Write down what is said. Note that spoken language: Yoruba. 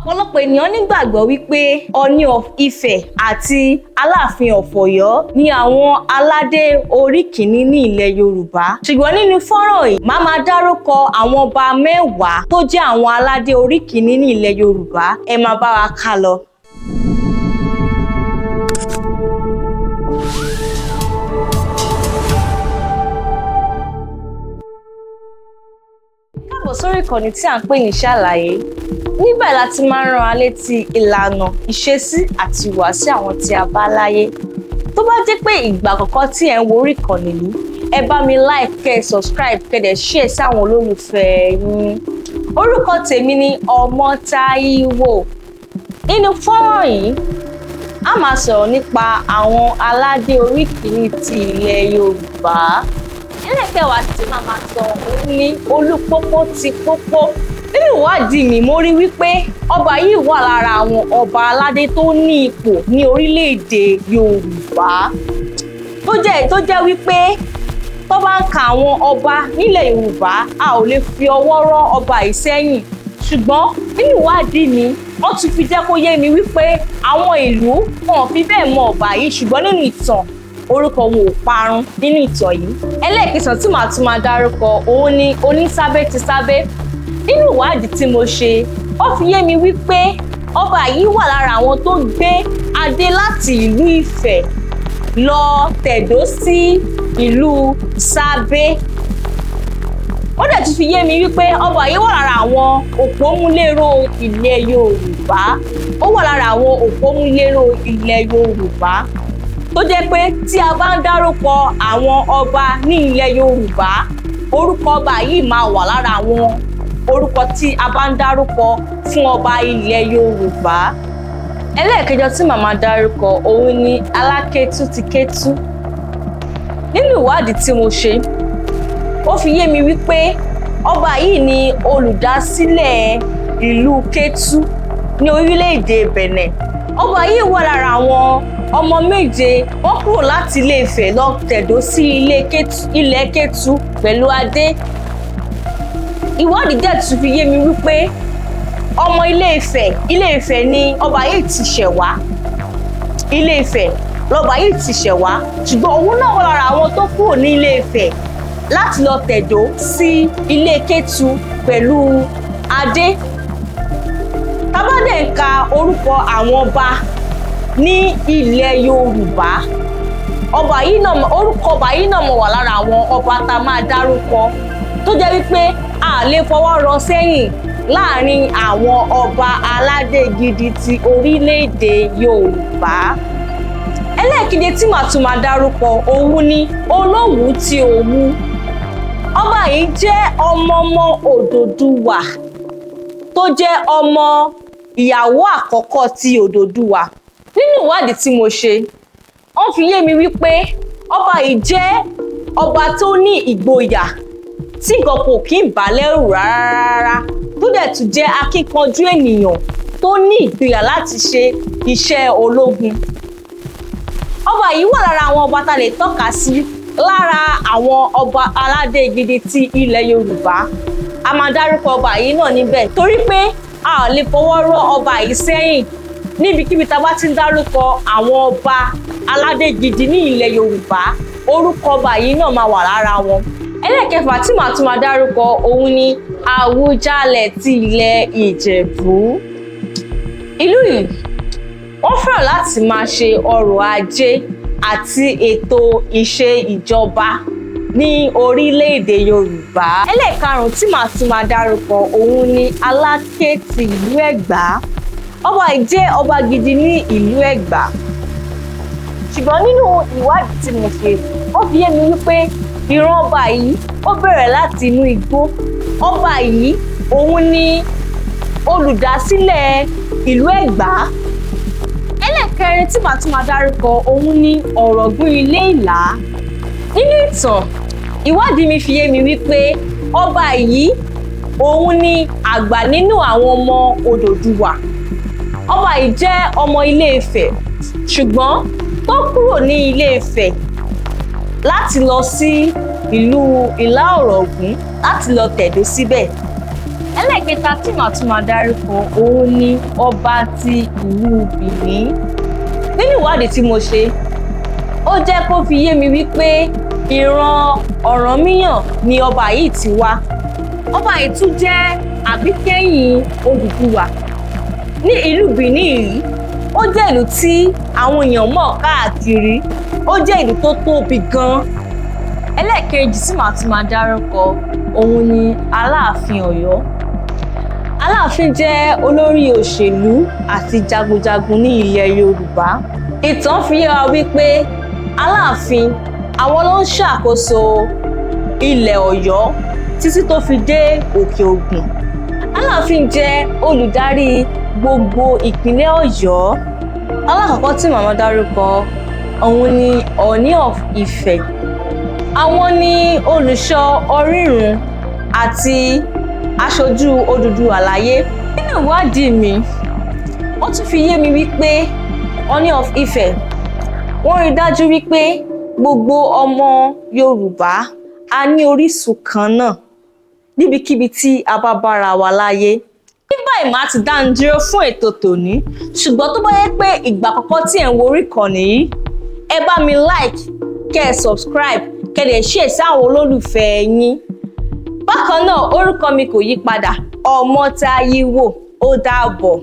Ọ̀pọ̀lọpọ̀ ènìyàn nígbàgbọ́ wípé Ọọ̀ni of Ifẹ̀ àti Aláàfin of Ọ̀yọ́ ni àwọn aládé orí kìíní ní ilẹ̀ Yorùbá. Ṣùgbọ́n nínú fọ́nrán yìí, máa dárúkọ àwọn ọba mẹ́wàá tó jẹ́ àwọn aládé orí kìíní ní ilẹ̀ Yorùbá. Ẹ máa bá wa ká lọ. Káàbọ̀ sórí ìkànnì tí à ń pè ní Salaye. Níbẹ̀ la ti máa ń rán wa létí ìlànà, ìṣesí àti ìhùwàsí àwọn tí a bá láyé. Tó bá jẹ́ pé ìgbà àkọ́kọ́ tí ẹ̀ ń wo orí ìkànnì yìí, ẹ bá mi like, kẹ́ subscribe, kẹ́ dẹ̀ share sí àwọn olólùfẹ́ yín. Orúkọ tèmi ni Ọmọ́táíwò. Nínú fọ́nrán yìí, a máa sọ̀rọ̀ nípa àwọn aládé orí kìíní ti ilẹ̀ Yorùbá. Ẹlẹ́kẹ̀wá tí màmá sọ òun ni Olúpópó ti Pópó. Nínú ìwádìí mi, mo rí wípé ọba yìí wà lára àwọn ọba aládé tó ní ipò ní orílẹ̀-èdè Yorùbá. Tó jẹ́ wípé tó bá ń ka àwọn ọba nílẹ̀ Yorùbá, a ò lè fi ọwọ́ rọ́ ọba yìí sẹ́yìn. Ṣùgbọ́n nínú ìwádìí mi, wọ́n tún fi jẹ́ kó yé mi wípé àwọn ìlú wọn ò fi bẹ́ẹ̀ mọ ọba yìí, ṣùgbọ́n nínú ìtàn orúkọ wọn ò parun nínú ìtàn yìí. Ẹlẹ́ẹ̀kẹsàn tí màá tún máa dárúkọ òun ni Onísábé ti Sábé. Nínú ìwádìí tí mo ṣe, ó fi yé mi wípé ọba yìí wà lára àwọn tó gbé adé láti ìlú Ifẹ̀ lọ tẹ̀dó sí ìlú Sábé. Ó dẹ̀ tún fi yé mi wípé ọba yìí wà lára àwọn òpómúléró ilẹ̀ Yorùbá. Ó wà lára àwọn òpómúléró ilẹ̀ Yorùbá. Tó jẹ́ pé tí a bá ń dárúkọ àwọn ọba ní ilẹ̀ Yorùbá, orúkọ ọba yìí máa wà lára àwọn orúkọ tí a bá ń dárúkọ fún ọba ilẹ̀ Yorùbá. Ẹlẹ́ẹ̀kẹjọ tí màmá dárúkọ òun ni Alákétú ti Kétú. Nínú ìwádìí tí mo ṣe, ó fi yé mi wípé ọba yìí ni olùdásílẹ̀ ìlú Kétú ní orílẹ̀-èdè Bẹ̀nẹ̀. Ọba yìí wà lára àwọn ọmọ méje wọ́n kúrò láti Ilé Ifẹ̀ lọ tẹ̀dó sí ilẹ̀ Kétú pẹ̀lú adé. Ìwádìí dẹ̀ tún fi yé mi wípé ọmọ Ilé Ifẹ̀ ni ọba yìí ti ṣẹ̀ wá. Ilé Ifẹ̀ lọba yìí ti ṣẹ̀ wá, ṣùgbọ́n òun náà wà lára àwọn tó kúrò ní Ilé Ifẹ̀ láti lọ tẹ̀dó sí ilé Kétú pẹ̀lú adé. Tá bá dẹ̀ ń ka orúkọ àwọn ọba ní ilẹ̀ Yorùbá, orúkọ ọba yìí náà mọ̀ wà lára àwọn ọba tá a máa dárúkọ tó jẹ́ wípé a lè fọwọ́ rọ́ sẹ́yìn láàrin àwọn ọba aládé gidi ti orílẹ̀-èdè Yorùbá. Ẹlẹ́ẹ̀keje tí màá tún máa dárúkọ òun ni Olówù ti Òwu. Ọba yìí jẹ́ ọmọ Odòduwà tó jẹ́ ọmọ ìyàwó àkọ́kọ́ ti Odòduwà. Nínú ìwádìí tí mo ṣe, wọ́n fi yé mi wípé ọba yìí jẹ́ ọba tó ní ìgboyà tí nǹkan kò kí ń bà lẹ́rù rárá, tó dẹ̀ tún jẹ́ akíkanjú ènìyàn tó ní ìgboyà láti ṣe iṣẹ́ ológun. Ọba yìí wà lára àwọn ọba tá lè tọ́ka sí lára àwọn ọba aládé gidi ti ilẹ̀ Yorùbá. A máa dárúkọ ọba yìí náà níbẹ̀ torí pé a ò lè fọwọ́ rọ́ ọba yìí sẹ́yìn. Níbikíbi tá a bá ti ń dárúkọ àwọn ọba aládé gidi ní ilẹ̀ Yorùbá, orúkọ ọba yìí náà máa wà lára wọn. Ẹlẹ́ẹ̀kẹfà tí màá tún máa dárúkọ òun ni Àwùjalẹ̀ ti ilẹ̀ Ìjẹ̀bú. Ìlú yìí wọ́n fẹ́ràn láti máa ṣe ọrọ̀ ajé àti ètò ìṣe ìjọba ní orílẹ̀-èdè Yorùbá. Ẹlẹ́ẹ̀karùn-ún tí màá tún máa dárúkọ òun ni Aláké ti ìlú Ẹ̀gbá. Ọba yìí jẹ́ ọba gidi ní ìlú Ẹ̀gbá. Ṣùgbọ́n nínú ìwádìí tí mo ṣe, ó fi yé mi wípé ìran ọba yìí ó bẹ̀rẹ̀ láti inú igbó. Ọba yìí òun ni olùdásílẹ̀ ìlú Ẹ̀gbá. Ẹlẹ́ẹ̀kẹrin tí màá tún máa dárúkọ òun ni Ọ̀rọ̀gún ilé Ìlá. Nínú ìtàn, ìwádìí mi fi yé mi wípé ọba yìí òun ni àgbà nínú àwọn ọmọ Odòduwà. Ọba yìí jẹ́ ọmọ Ilé Ifẹ̀, ṣùgbọ́n tó kúrò ní Ilé Ifẹ̀ láti lọ sí ìlú Ìlá Ọ̀rọ̀gún láti lọ tẹ̀dó síbẹ̀. ẹlẹ́ẹ̀kẹta tí màá tún máa dárúkọ òun ni ọba ti ìlú Benin. Nínú ìwádìí tí mo ṣe, ó jẹ́ kó fi yé mi wípé ìran Ọ̀rànmíyàn ni ọba yìí ti wá. Ọba yìí tún jẹ́ àbíkẹ́yìn Odùduwà. Ní ìlú Benin yìí, ó jẹ́ ìlú tí àwọn èèyàn mọ̀ káàkiri, ó jẹ́ ìlú tó tóbi gan-an. Ẹlẹ́ẹ̀kejì tí màá tún máa dárúkọ òun ni Aláàfin Ọ̀yọ́. Aláàfin jẹ́ olórí òṣèlú àti jagunjagun ní ilẹ̀ Yorùbá. Ìtàn fi yé wa wípé Aláàfin àwọn ló ń ṣàkóso ilẹ̀ Ọ̀yọ́ títí tó fi dé Òkè Ògùn. Aláàfin jẹ́ olùdarí gbogbo ìpínlẹ̀ Ọ̀yọ́. Alákọ̀ọ́kọ́ tí màá dárúkọ òun ni Ọọ̀ni of Ifẹ̀. Àwọn ni olùṣọ́ orírun àti aṣojú Odùduwà láyé. Nínú ìwádìí mi, ó tún fi yé mi wípé Ọọ̀ni of Ifẹ̀ wọ́n rí dájú wípé gbogbo ọmọ Yorùbá a ní orísun kan náà níbikíbi tí a bá bára wa láyé. Ní báyìí màá ti dá ń dúró fún ètò tòní, ṣùgbọ́n tó bá yẹ pé ìgbà àkọ́kọ́ tí ẹ̀ ń wo orí ìkànnì yìí, ẹ bá mi like, kẹ́ ẹ subscribe, kẹ́ ẹ dẹ̀ share sí àwọn olólùfẹ́ yín. Bákan náà, orúkọ mi kò yí padà, Ọmọ́táyíwò. Ó dàbọ̀.